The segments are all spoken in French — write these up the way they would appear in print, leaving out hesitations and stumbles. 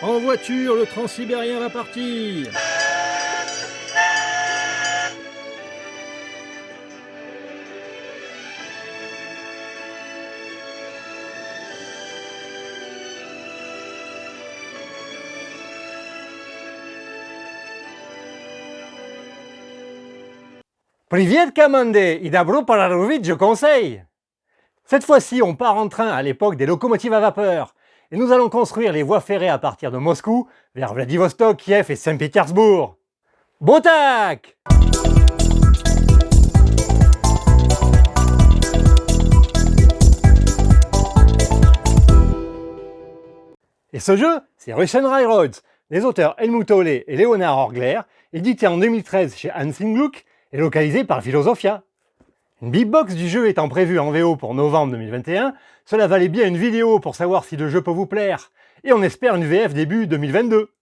En voiture, le Transsibérien va partir. Привет, комandé! И добро пожаловать, je conseille! Cette fois-ci, on part en train à l'époque des locomotives à vapeur. Et nous allons construire les voies ferrées à partir de Moscou vers Vladivostok, Kiev et Saint-Pétersbourg. Bon tac! Et ce jeu, c'est Russian Railroads, des auteurs Helmut Ohle et Leonard Horgler, édité en 2013 chez Hansing Gluck et localisé par Philosophia. Une beatbox du jeu étant prévue en VO pour novembre 2021, cela valait bien une vidéo pour savoir si le jeu peut vous plaire, et on espère une VF début 2022.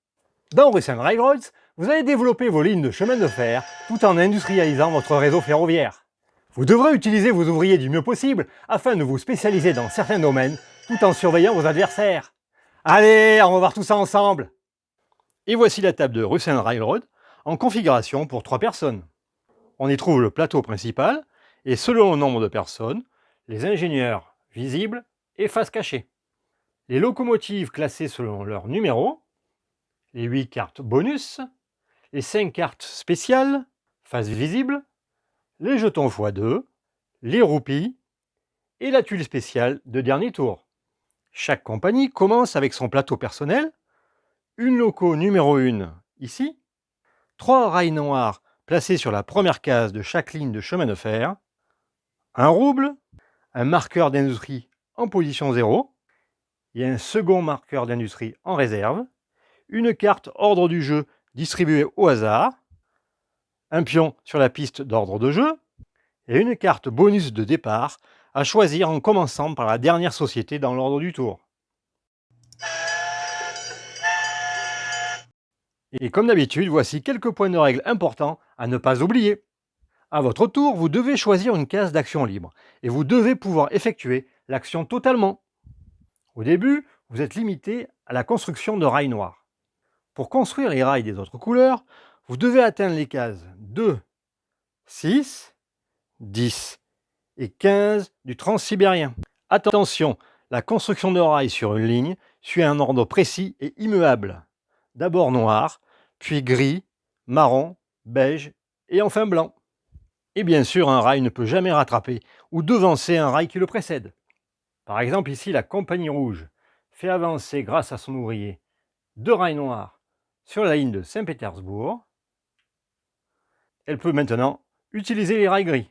Dans Russian Railroads, vous allez développer vos lignes de chemin de fer tout en industrialisant votre réseau ferroviaire. Vous devrez utiliser vos ouvriers du mieux possible afin de vous spécialiser dans certains domaines tout en surveillant vos adversaires. Allez, on va voir tout ça ensemble! Et voici la table de Russian Railroad en configuration pour 3 personnes. On y trouve le plateau principal, et selon le nombre de personnes, les ingénieurs visibles et face cachée. Les locomotives classées selon leur numéro, les 8 cartes bonus, les 5 cartes spéciales, face visible, les jetons x2, les roupies et la tuile spéciale de dernier tour. Chaque compagnie commence avec son plateau personnel, une loco numéro 1 ici, 3 rails noirs placés sur la première case de chaque ligne de chemin de fer, un rouble, un marqueur d'industrie en position 0, et un second marqueur d'industrie en réserve, une carte ordre du jeu distribuée au hasard, un pion sur la piste d'ordre de jeu, et une carte bonus de départ à choisir en commençant par la dernière société dans l'ordre du tour. Et comme d'habitude, voici quelques points de règle importants à ne pas oublier. À votre tour, vous devez choisir une case d'action libre, et vous devez pouvoir effectuer l'action totalement. Au début, vous êtes limité à la construction de rails noirs. Pour construire les rails des autres couleurs, vous devez atteindre les cases 2, 6, 10 et 15 du Transsibérien. Attention, la construction de rails sur une ligne suit un ordre précis et immuable. D'abord noir, puis gris, marron, beige et enfin blanc. Et bien sûr, un rail ne peut jamais rattraper ou devancer un rail qui le précède. Par exemple, ici, la compagnie rouge fait avancer, grâce à son ouvrier, 2 rails noirs sur la ligne de Saint-Pétersbourg. Elle peut maintenant utiliser les rails gris.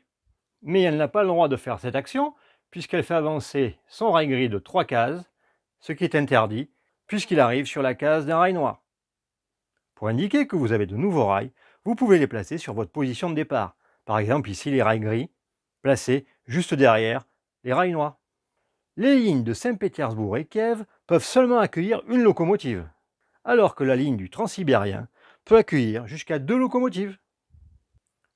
Mais elle n'a pas le droit de faire cette action puisqu'elle fait avancer son rail gris de 3 cases, ce qui est interdit puisqu'il arrive sur la case d'un rail noir. Pour indiquer que vous avez de nouveaux rails, vous pouvez les placer sur votre position de départ. Par exemple, ici, les rails gris, placés juste derrière les rails noirs. Les lignes de Saint-Pétersbourg et Kiev peuvent seulement accueillir une locomotive, alors que la ligne du Transsibérien peut accueillir jusqu'à 2 locomotives.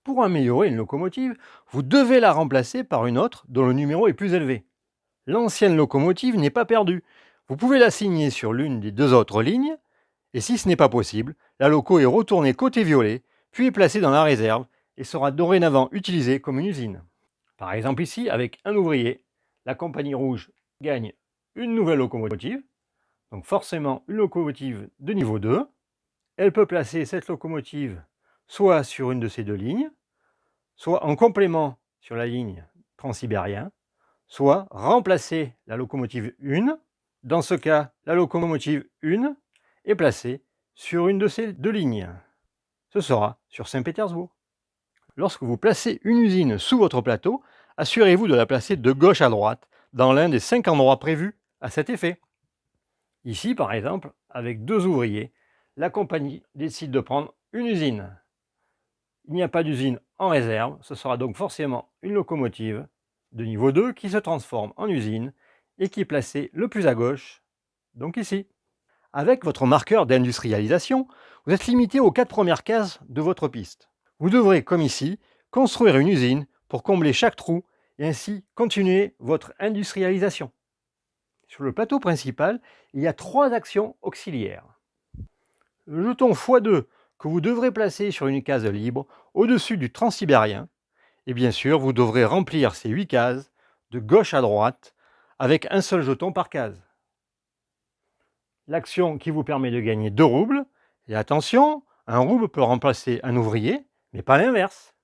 Pour améliorer une locomotive, vous devez la remplacer par une autre dont le numéro est plus élevé. L'ancienne locomotive n'est pas perdue. Vous pouvez l'assigner sur l'une des 2 autres lignes, et si ce n'est pas possible, la loco est retournée côté violet, puis est placée dans la réserve et sera dorénavant utilisée comme une usine. Par exemple ici, avec un ouvrier, la compagnie rouge gagne une nouvelle locomotive, donc forcément une locomotive de niveau 2. Elle peut placer cette locomotive soit sur une de ces 2 lignes, soit en complément sur la ligne Transsibérien, soit remplacer la locomotive 1. Dans ce cas, la locomotive 1 est placée sur une de ces 2 lignes. Ce sera sur Saint-Pétersbourg. Lorsque vous placez une usine sous votre plateau, assurez-vous de la placer de gauche à droite dans l'un des 5 endroits prévus à cet effet. Ici, par exemple, avec 2 ouvriers, la compagnie décide de prendre une usine. Il n'y a pas d'usine en réserve, ce sera donc forcément une locomotive de niveau 2 qui se transforme en usine et qui est placée le plus à gauche, donc ici. Avec votre marqueur d'industrialisation, vous êtes limité aux 4 premières cases de votre piste. Vous devrez, comme ici, construire une usine pour combler chaque trou et ainsi continuer votre industrialisation. Sur le plateau principal, il y a 3 actions auxiliaires. Le jeton x2 que vous devrez placer sur une case libre au-dessus du transsibérien, et bien sûr, vous devrez remplir ces 8 cases de gauche à droite avec un seul jeton par case. L'action qui vous permet de gagner 2 roubles, et attention, un rouble peut remplacer un ouvrier, mais pas l'inverse.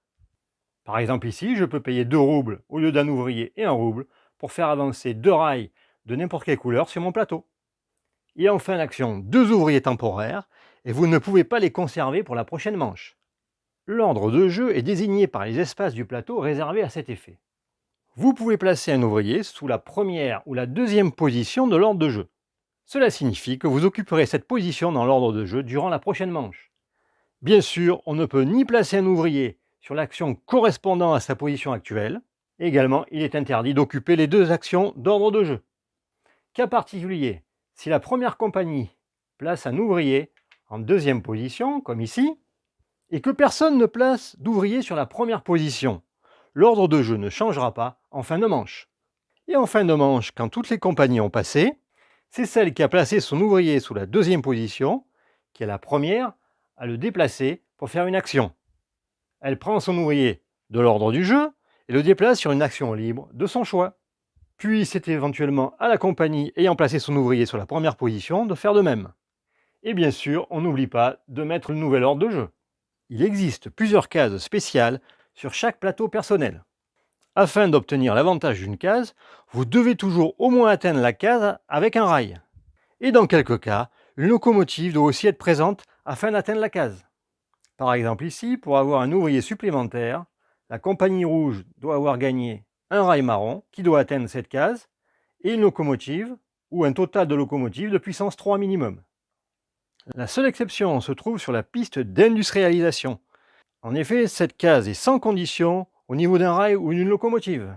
Par exemple ici, je peux payer 2 roubles au lieu d'un ouvrier et 1 rouble pour faire avancer 2 rails de n'importe quelle couleur sur mon plateau. Et enfin l'action 2 ouvriers temporaires, et vous ne pouvez pas les conserver pour la prochaine manche. L'ordre de jeu est désigné par les espaces du plateau réservés à cet effet. Vous pouvez placer un ouvrier sous la première ou la deuxième position de l'ordre de jeu. Cela signifie que vous occuperez cette position dans l'ordre de jeu durant la prochaine manche. Bien sûr, on ne peut ni placer un ouvrier sur l'action correspondant à sa position actuelle. Également, il est interdit d'occuper les 2 actions d'ordre de jeu. Cas particulier, si la première compagnie place un ouvrier en deuxième position, comme ici, et que personne ne place d'ouvrier sur la première position, l'ordre de jeu ne changera pas en fin de manche. Et en fin de manche, quand toutes les compagnies ont passé, c'est celle qui a placé son ouvrier sous la deuxième position, qui est la première, à le déplacer pour faire une action. Elle prend son ouvrier de l'ordre du jeu et le déplace sur une action libre de son choix. Puis c'est éventuellement à la compagnie ayant placé son ouvrier sur la première position de faire de même. Et bien sûr, on n'oublie pas de mettre le nouvel ordre de jeu. Il existe plusieurs cases spéciales sur chaque plateau personnel. Afin d'obtenir l'avantage d'une case, vous devez toujours au moins atteindre la case avec un rail. Et dans quelques cas, une locomotive doit aussi être présente afin d'atteindre la case. Par exemple ici, pour avoir un ouvrier supplémentaire, la compagnie rouge doit avoir gagné un rail marron qui doit atteindre cette case et une locomotive ou un total de locomotives de puissance 3 minimum. La seule exception se trouve sur la piste d'industrialisation. En effet, cette case est sans condition au niveau d'un rail ou d'une locomotive.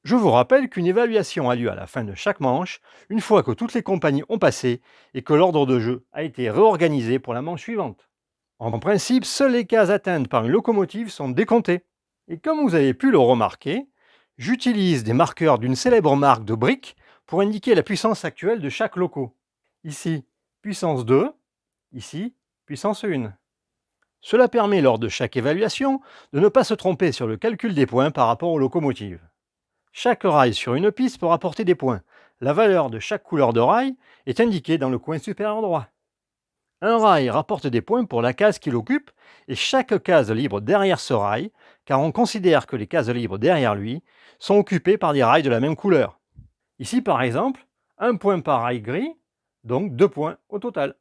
Je vous rappelle qu'une évaluation a lieu à la fin de chaque manche, une fois que toutes les compagnies ont passé et que l'ordre de jeu a été réorganisé pour la manche suivante. En principe, seules les cases atteintes par une locomotive sont décomptées. Et comme vous avez pu le remarquer, j'utilise des marqueurs d'une célèbre marque de briques pour indiquer la puissance actuelle de chaque loco. Ici, puissance 2, ici, puissance 1. Cela permet lors de chaque évaluation de ne pas se tromper sur le calcul des points par rapport aux locomotives. Chaque rail sur une piste peut rapporter des points. La valeur de chaque couleur de rail est indiquée dans le coin supérieur droit. Un rail rapporte des points pour la case qu'il occupe et chaque case libre derrière ce rail, car on considère que les cases libres derrière lui sont occupées par des rails de la même couleur. Ici par exemple, 1 point par rail gris, donc 2 points au total.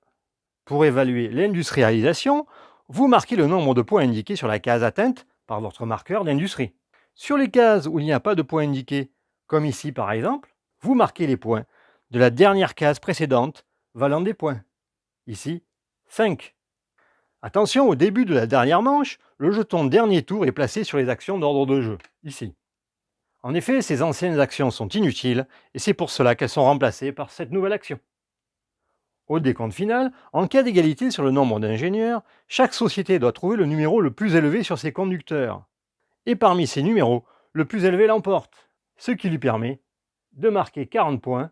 Pour évaluer l'industrialisation, vous marquez le nombre de points indiqués sur la case atteinte par votre marqueur d'industrie. Sur les cases où il n'y a pas de points indiqués, comme ici par exemple, vous marquez les points de la dernière case précédente valant des points. Ici, 5. Attention, au début de la dernière manche, le jeton dernier tour est placé sur les actions d'ordre de jeu, ici. En effet, ces anciennes actions sont inutiles et c'est pour cela qu'elles sont remplacées par cette nouvelle action. Au décompte final, en cas d'égalité sur le nombre d'ingénieurs, chaque société doit trouver le numéro le plus élevé sur ses conducteurs. Et parmi ces numéros, le plus élevé l'emporte, ce qui lui permet de marquer 40 points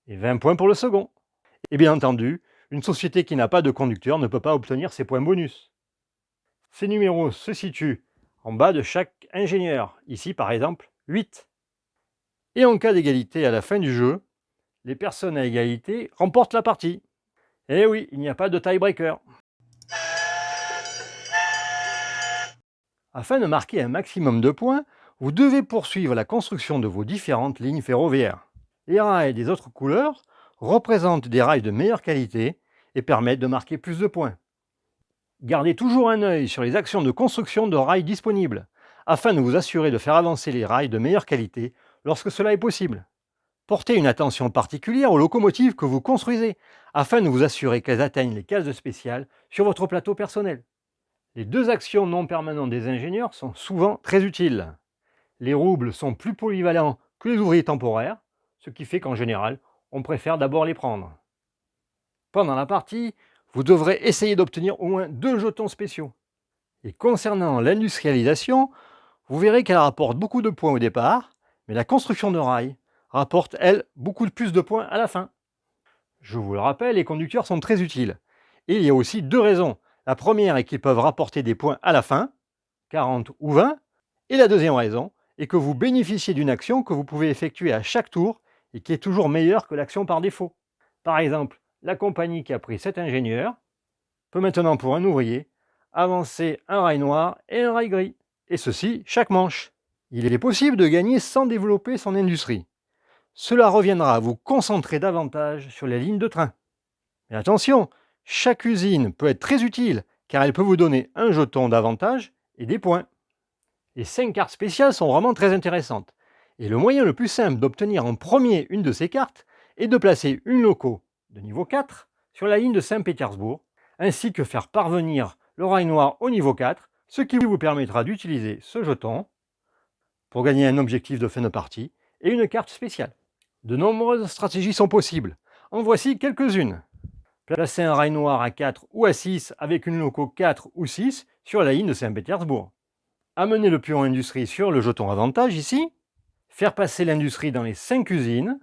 et 20 points pour le second. Et bien entendu, une société qui n'a pas de conducteur ne peut pas obtenir ces points bonus. Ces numéros se situent en bas de chaque ingénieur, ici par exemple 8. Et en cas d'égalité à la fin du jeu, les personnes à égalité remportent la partie. Et oui, il n'y a pas de tiebreaker. Afin de marquer un maximum de points, vous devez poursuivre la construction de vos différentes lignes ferroviaires. Les rails des autres couleurs représentent des rails de meilleure qualité et permettent de marquer plus de points. Gardez toujours un œil sur les actions de construction de rails disponibles, afin de vous assurer de faire avancer les rails de meilleure qualité lorsque cela est possible. Portez une attention particulière aux locomotives que vous construisez, afin de vous assurer qu'elles atteignent les cases spéciales sur votre plateau personnel. Les 2 actions non permanentes des ingénieurs sont souvent très utiles. Les roubles sont plus polyvalents que les ouvriers temporaires, ce qui fait qu'en général, on préfère d'abord les prendre. Pendant la partie, vous devrez essayer d'obtenir au moins 2 jetons spéciaux. Et concernant l'industrialisation, vous verrez qu'elle rapporte beaucoup de points au départ, mais la construction de rails rapporte, elle, beaucoup plus de points à la fin. Je vous le rappelle, les conducteurs sont très utiles. Et il y a aussi deux raisons. La première est qu'ils peuvent rapporter des points à la fin, 40 ou 20. Et la deuxième raison est que vous bénéficiez d'une action que vous pouvez effectuer à chaque tour et qui est toujours meilleure que l'action par défaut. Par exemple, la compagnie qui a pris cet ingénieur peut maintenant, pour un ouvrier, avancer un rail noir et un rail gris. Et ceci chaque manche. Il est possible de gagner sans développer son industrie. Cela reviendra à vous concentrer davantage sur les lignes de train. Mais attention, chaque usine peut être très utile car elle peut vous donner un jeton d'avantage et des points. Les 5 cartes spéciales sont vraiment très intéressantes. Et le moyen le plus simple d'obtenir en premier une de ces cartes est de placer une loco de niveau 4 sur la ligne de Saint-Pétersbourg, ainsi que faire parvenir le rail noir au niveau 4, ce qui vous permettra d'utiliser ce jeton pour gagner un objectif de fin de partie et une carte spéciale. De nombreuses stratégies sont possibles. En voici quelques-unes. Placer un rail noir à 4 ou à 6 avec une loco 4 ou 6 sur la ligne de Saint-Pétersbourg. Amener le pion industrie sur le jeton avantage ici. Faire passer l'industrie dans les 5 usines.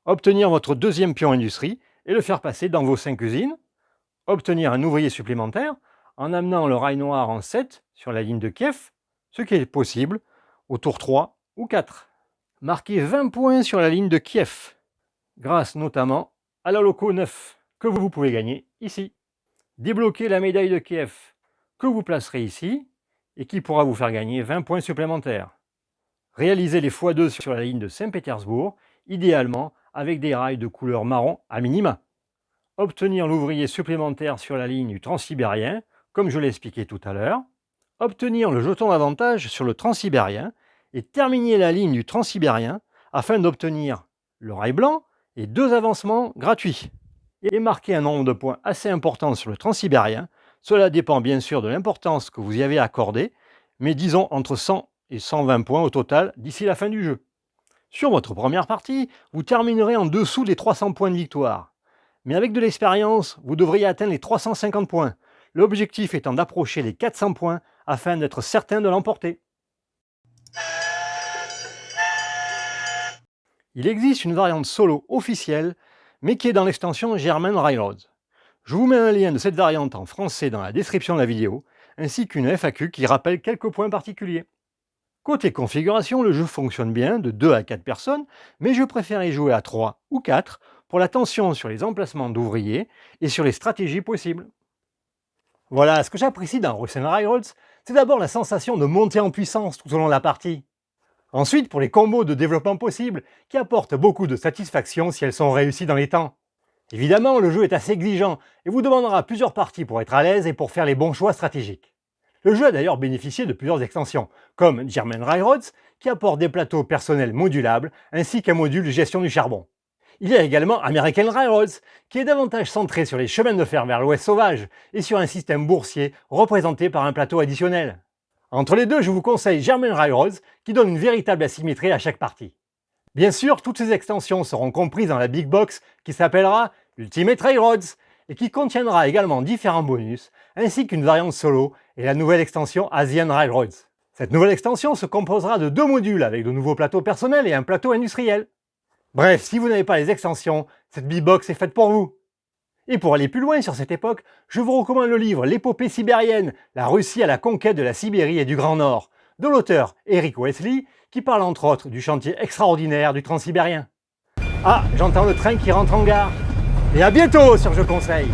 Obtenir votre deuxième pion industrie et le faire passer dans vos 5 usines. Obtenir un ouvrier supplémentaire en amenant le rail noir en 7 sur la ligne de Kiev, ce qui est possible au tour 3 ou 4. Marquer 20 points sur la ligne de Kiev, grâce notamment à la loco 9 que vous pouvez gagner ici. Débloquer la médaille de Kiev que vous placerez ici et qui pourra vous faire gagner 20 points supplémentaires. Réaliser les x2 sur la ligne de Saint-Pétersbourg, idéalement avec des rails de couleur marron à minima. Obtenir l'ouvrier supplémentaire sur la ligne du Transsibérien, comme je l'ai expliqué tout à l'heure. Obtenir le jeton d'avantage sur le Transsibérien et terminer la ligne du Transsibérien afin d'obtenir le rail blanc et 2 avancements gratuits. Et marquer un nombre de points assez important sur le Transsibérien. Cela dépend bien sûr de l'importance que vous y avez accordée, mais disons entre 100 et 120 points au total d'ici la fin du jeu. Sur votre première partie, vous terminerez en dessous des 300 points de victoire. Mais avec de l'expérience, vous devriez atteindre les 350 points, l'objectif étant d'approcher les 400 points afin d'être certain de l'emporter. Il existe une variante solo officielle, mais qui est dans l'extension German Railroads. Je vous mets un lien de cette variante en français dans la description de la vidéo, ainsi qu'une FAQ qui rappelle quelques points particuliers. Côté configuration, le jeu fonctionne bien de 2 à 4 personnes, mais je préférais jouer à 3 ou 4 pour l'attention sur les emplacements d'ouvriers et sur les stratégies possibles. Voilà, ce que j'apprécie dans Russian Railroads, c'est d'abord la sensation de monter en puissance tout au long de la partie. Ensuite, pour les combos de développement possibles, qui apportent beaucoup de satisfaction si elles sont réussies dans les temps. Évidemment, le jeu est assez exigeant et vous demandera plusieurs parties pour être à l'aise et pour faire les bons choix stratégiques. Le jeu a d'ailleurs bénéficié de plusieurs extensions, comme German Railroads, qui apporte des plateaux personnels modulables, ainsi qu'un module de gestion du charbon. Il y a également American Railroads, qui est davantage centré sur les chemins de fer vers l'ouest sauvage, et sur un système boursier représenté par un plateau additionnel. Entre les deux, je vous conseille German Railroads, qui donne une véritable asymétrie à chaque partie. Bien sûr, toutes ces extensions seront comprises dans la Big Box, qui s'appellera Ultimate Railroads, et qui contiendra également différents bonus, ainsi qu'une variante solo et la nouvelle extension Asian Railroads. Cette nouvelle extension se composera de 2 modules avec de nouveaux plateaux personnels et un plateau industriel. Bref, si vous n'avez pas les extensions, cette B-Box est faite pour vous. Et pour aller plus loin sur cette époque, je vous recommande le livre L'épopée sibérienne, la Russie à la conquête de la Sibérie et du Grand Nord, de l'auteur Eric Wesley, qui parle entre autres du chantier extraordinaire du Transsibérien. Ah, j'entends le train qui rentre en gare. Et à bientôt sur Je Conseille.